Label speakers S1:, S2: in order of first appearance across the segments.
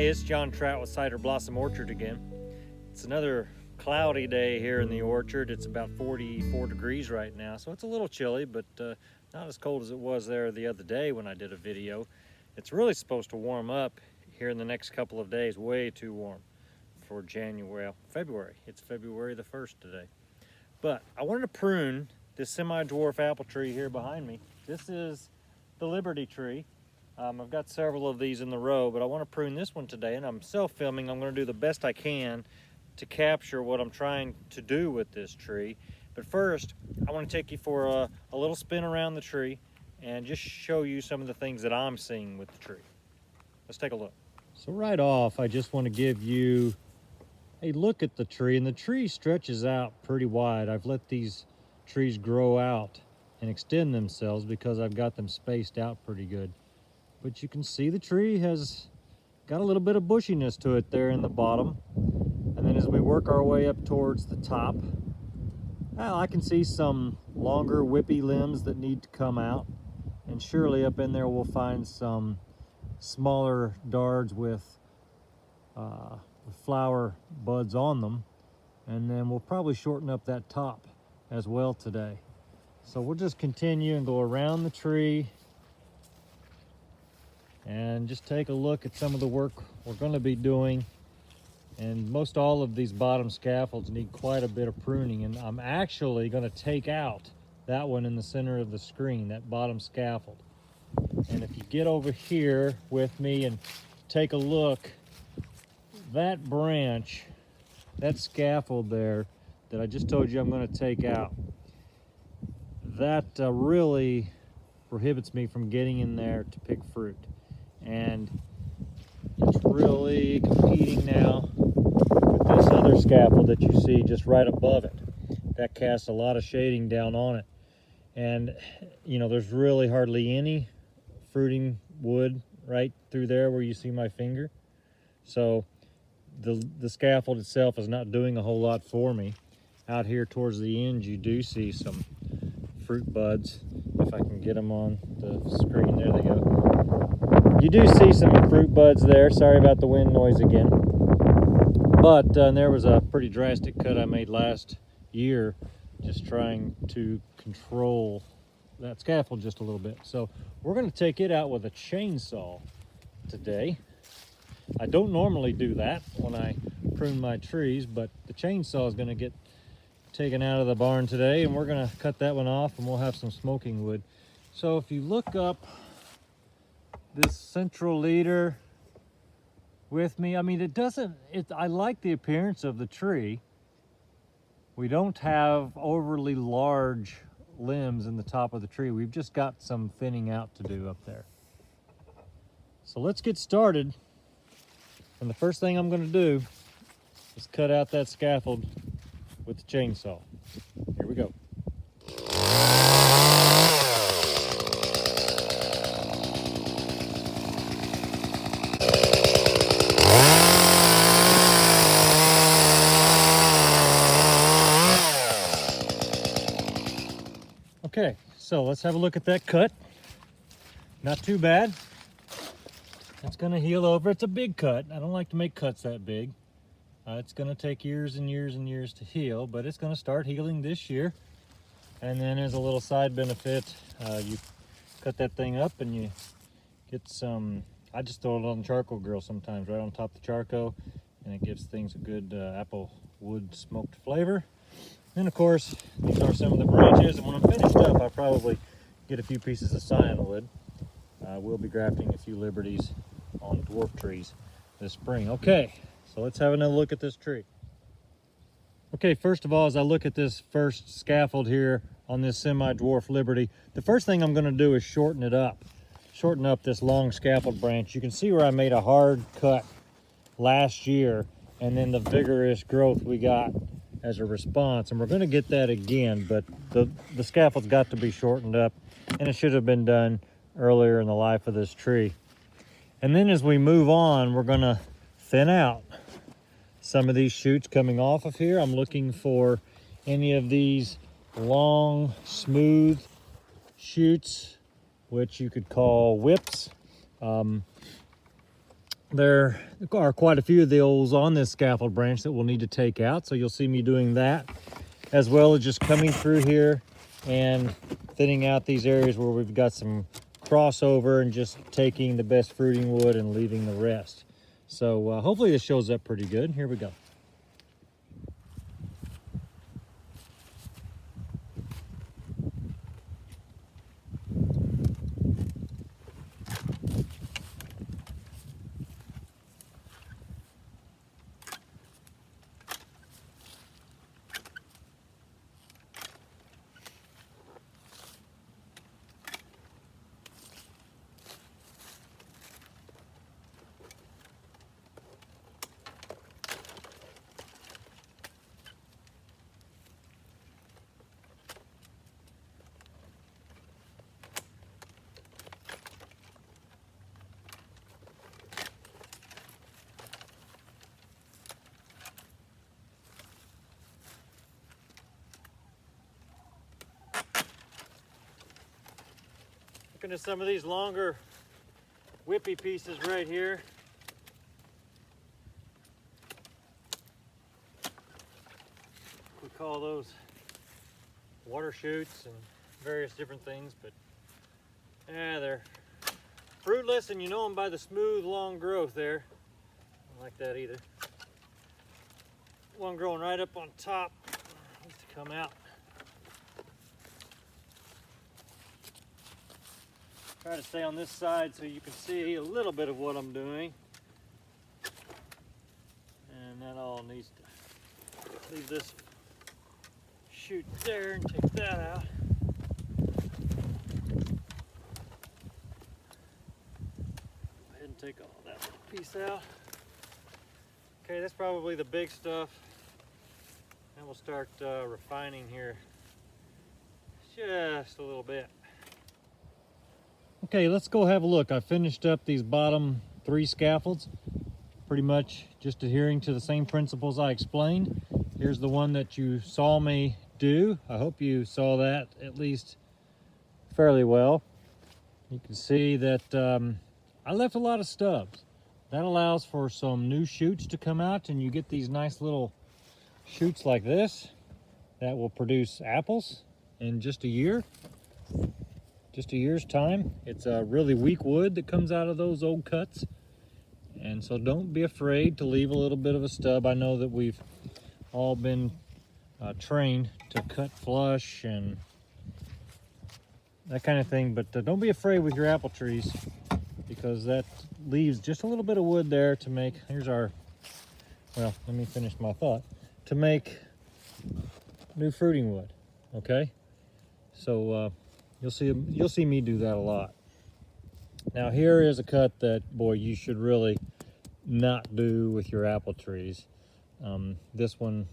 S1: Hey, it's John Trout with Cider Blossom Orchard again. It's another cloudy day here in the orchard. It's about 44 degrees right now, so it's a little chilly, but not as cold as it was there the other day when I did a video. It's really supposed to warm up here in the next couple of days, way too warm for January, February. It's February the 1st today. But I wanted to prune this semi-dwarf apple tree here behind me. This is the Liberty tree. I've got several of these in the row, but I want to prune this one today, and I'm self-filming. I'm going to do the best I can to capture what I'm trying to do with this tree. But first, I want to take you for a little spin around the tree and just show you some of the things that I'm seeing with the tree. Let's take a look. So right off, I just want to give you a look at the tree, and the tree stretches out pretty wide. I've let these trees grow out and extend themselves because I've got them spaced out pretty good. But you can see the tree has got a little bit of bushiness to it there in the bottom. And then as we work our way up towards the top, well, I can see some longer whippy limbs that need to come out. And surely up in there we'll find some smaller dards with flower buds on them. And then we'll probably shorten up that top as well today. So we'll just continue and go around the tree and just take a look at some of the work we're going to be doing. And most all of these bottom scaffolds need quite a bit of pruning, and I'm actually going to take out that one in the center of the screen, that bottom scaffold. And if you get over here with me and take a look, that branch, that scaffold there that I just told you I'm going to take out, that really prohibits me from getting in there to pick fruit. And it's really competing now with this other scaffold that you see just right above it. That casts a lot of shading down on it. And, you know, there's really hardly any fruiting wood right through there where you see my finger. So the scaffold itself is not doing a whole lot for me. Out here towards the end, you do see some fruit buds. If I can get them on the screen, there they go. You do see some fruit buds there. Sorry about the wind noise again. But there was a pretty drastic cut I made last year, just trying to control that scaffold just a little bit. So we're going to take it out with a chainsaw today. I don't normally do that when I prune my trees, but the chainsaw is going to get taken out of the barn today, and we're going to cut that one off, and we'll have some smoking wood. So if you look up this central leader with me, I mean, I like the appearance of the tree. We don't have overly large limbs in the top of the tree. We've just got some thinning out to do up there. So let's get started. And the first thing I'm going to do is cut out that scaffold with the chainsaw. Here we go. Okay, so let's have a look at that cut. Not too bad. It's going to heal over. It's a big cut. I don't like to make cuts that big. It's going to take years and years and years to heal, but it's going to start healing this year. And then as a little side benefit, you cut that thing up and you get some, I just throw it on the charcoal grill sometimes, right on top of the charcoal, and it gives things a good apple wood smoked flavor. Then of course, these are some of the branches, and when I'm finished up, I'll probably get a few pieces of cyanwood. We'll be grafting a few Liberties on dwarf trees this spring. Okay, so let's have another look at this tree. Okay, first of all, as I look at this first scaffold here on this semi-dwarf Liberty, the first thing I'm going to do is shorten it up. Shorten up this long scaffold branch. You can see where I made a hard cut last year, and then the vigorous growth we got as a response, and we're going to get that again, but the scaffold's got to be shortened up, and it should have been done earlier in the life of this tree. And then as we move on, we're going to thin out some of these shoots coming off of here. I'm looking for any of these long, smooth shoots, which you could call whips. there are quite a few of those on this scaffold branch that we'll need to take out. So you'll see me doing that, as well as just coming through here and thinning out these areas where we've got some crossover and just taking the best fruiting wood and leaving the rest. So hopefully this shows up pretty good. Here we go. Looking at some of these longer whippy pieces right here. We call those water shoots and various different things, but yeah, they're fruitless, and you know them by the smooth long growth there. I don't like that either. One growing right up on top needs to come out. Try to stay on this side so you can see a little bit of what I'm doing. And that all needs to leave this shoot there and take that out. Go ahead and take all that piece out. Okay, that's probably the big stuff. And we'll start refining here just a little bit. Okay, let's go have a look. I finished up these bottom 3 scaffolds, pretty much just adhering to the same principles I explained. Here's the one that you saw me do. I hope you saw that at least fairly well. You can see that I left a lot of stubs. That allows for some new shoots to come out, and you get these nice little shoots like this that will produce apples in just a year. Just a year's time. It's a really weak wood that comes out of those old cuts, and so don't be afraid to leave a little bit of a stub. I know that we've all been trained to cut flush and that kind of thing, but don't be afraid with your apple trees, because that leaves just a little bit of wood there to make, here's our, well, let me finish my thought, to make new fruiting wood. Okay, so you'll see me do that a lot. Now here is a cut that, boy, you should really not do with your apple trees. This one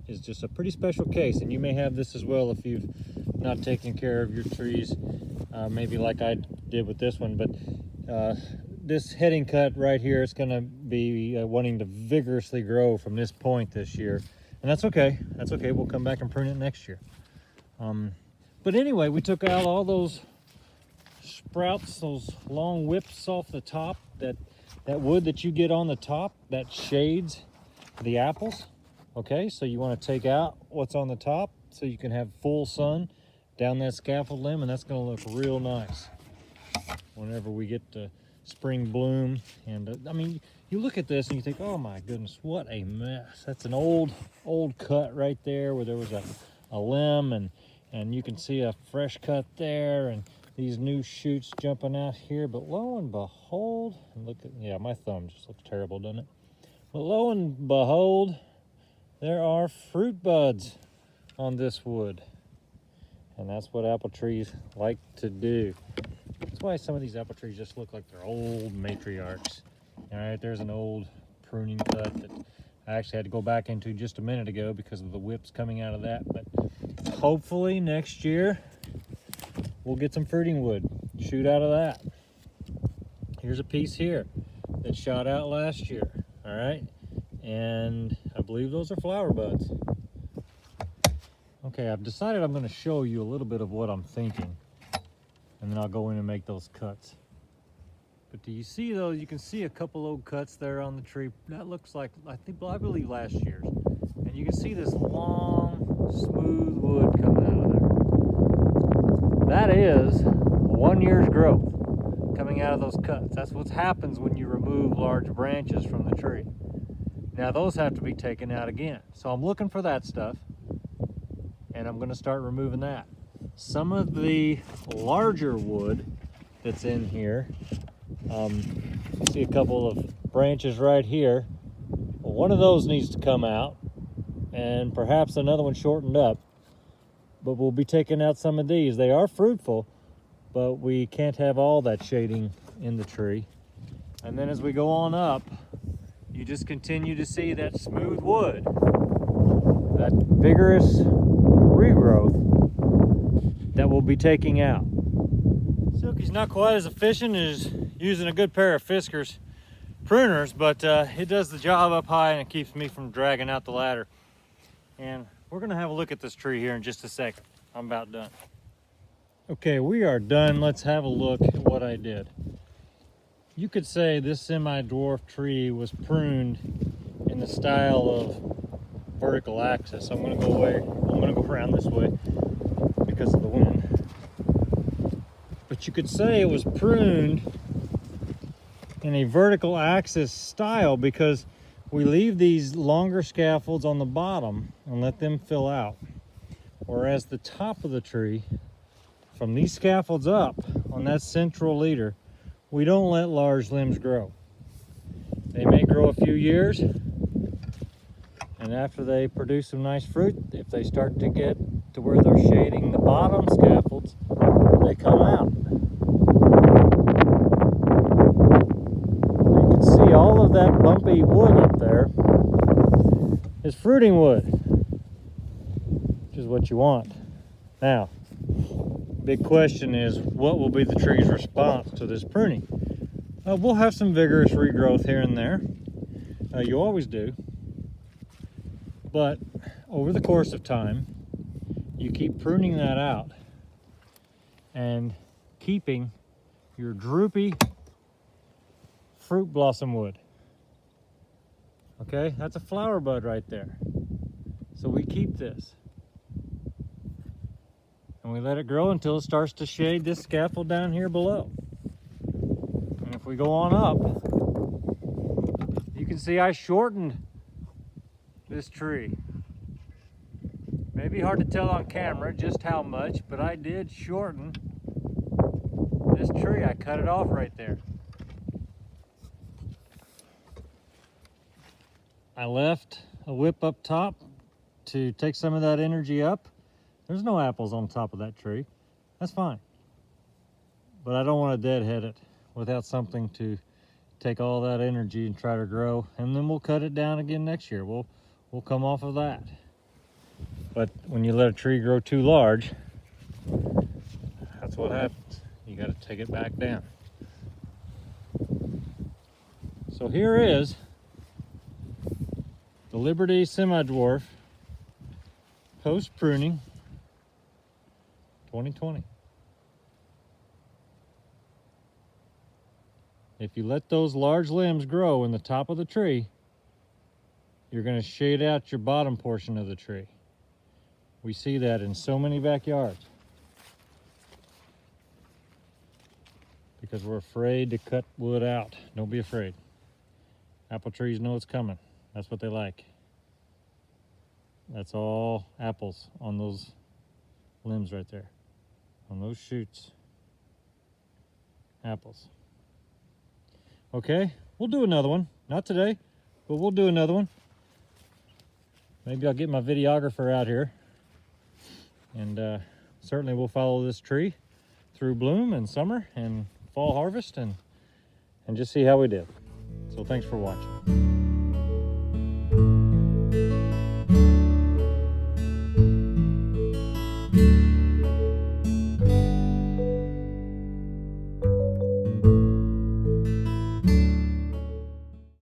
S1: is just a pretty special case, and you may have this as well if you've not taken care of your trees, maybe like I did with this one. But this heading cut right here is going to be wanting to vigorously grow from this point this year, and that's okay. That's okay. We'll come back and prune it next year. But anyway, we took out all those sprouts, those long whips off the top, that wood that you get on the top that shades the apples. Okay, so you want to take out what's on the top so you can have full sun down that scaffold limb, and that's going to look real nice whenever we get to spring bloom. And I mean, you look at this and you think, oh my goodness, what a mess. That's an old cut right there where there was a limb, and you can see a fresh cut there, and these new shoots jumping out here. But lo and behold, look at, yeah, my thumb just looks terrible, doesn't it? But lo and behold, there are fruit buds on this wood. And that's what apple trees like to do. That's why some of these apple trees just look like they're old matriarchs. All right, there's an old pruning cut that I actually had to go back into just a minute ago because of the whips coming out of that. But hopefully next year we'll get some fruiting wood shoot out of that. Here's a piece here that shot out last year. All right, and I believe those are flower buds. Okay, I've decided I'm going to show you a little bit of what I'm thinking, and then I'll go in and make those cuts. But do you see those? You can see a couple old cuts there on the tree. That looks like, I believe last year's. And you can see this long, smooth wood coming out of there. That is 1 year's growth coming out of those cuts. That's what happens when you remove large branches from the tree. Now those have to be taken out again. So I'm looking for that stuff, and I'm gonna start removing that. Some of the larger wood that's in here, see a couple of branches right here. Well, one of those needs to come out, and perhaps another one shortened up, but we'll be taking out some of these. They are fruitful, but we can't have all that shading in the tree. And then as we go on up, you just continue to see that smooth wood, that vigorous regrowth that we'll be taking out. Silky's not quite as efficient as using a good pair of Fiskars pruners, but it does the job up high and it keeps me from dragging out the ladder. And we're gonna have a look at this tree here in just a second. I'm about done. Okay, we are done. Let's have a look at what I did. You could say this semi-dwarf tree was pruned in the style of vertical axis. I'm gonna go around this way because of the wind. But you could say it was pruned in a vertical axis style because we leave these longer scaffolds on the bottom and let them fill out. Whereas the top of the tree, from these scaffolds up on that central leader, we don't let large limbs grow. They may grow a few years, and after they produce some nice fruit, if they start to get to where they're shading the bottom scaffolds, they come out. You can see all of that bumpy wood up there is fruiting wood, which is what you want. Now, big question is, what will be the tree's response to this pruning? We'll have some vigorous regrowth here and there. You always do. But over the course of time, you keep pruning that out and keeping your droopy fruit blossom wood. Okay, that's a flower bud right there. So we keep this. And we let it grow until it starts to shade this scaffold down here below. And if we go on up, you can see I shortened this tree. Maybe hard to tell on camera just how much, but I did shorten this tree. I cut it off right there. I left a whip up top to take some of that energy up. There's no apples on top of that tree. That's fine. But I don't want to deadhead it without something to take all that energy and try to grow. And then we'll cut it down again next year. We'll come off of that. But when you let a tree grow too large, that's what happens. You got to take it back down. So here is the Liberty Semi-Dwarf Post-Pruning 2020. If you let those large limbs grow in the top of the tree, you're going to shade out your bottom portion of the tree. We see that in so many backyards because we're afraid to cut wood out. Don't be afraid. Apple trees know it's coming. That's what they like. That's all apples on those limbs right there. On those shoots. Apples. Okay, we'll do another one. Not today, but we'll do another one. Maybe I'll get my videographer out here. And certainly we'll follow this tree through bloom and summer and fall harvest and just see how we did. So thanks for watching.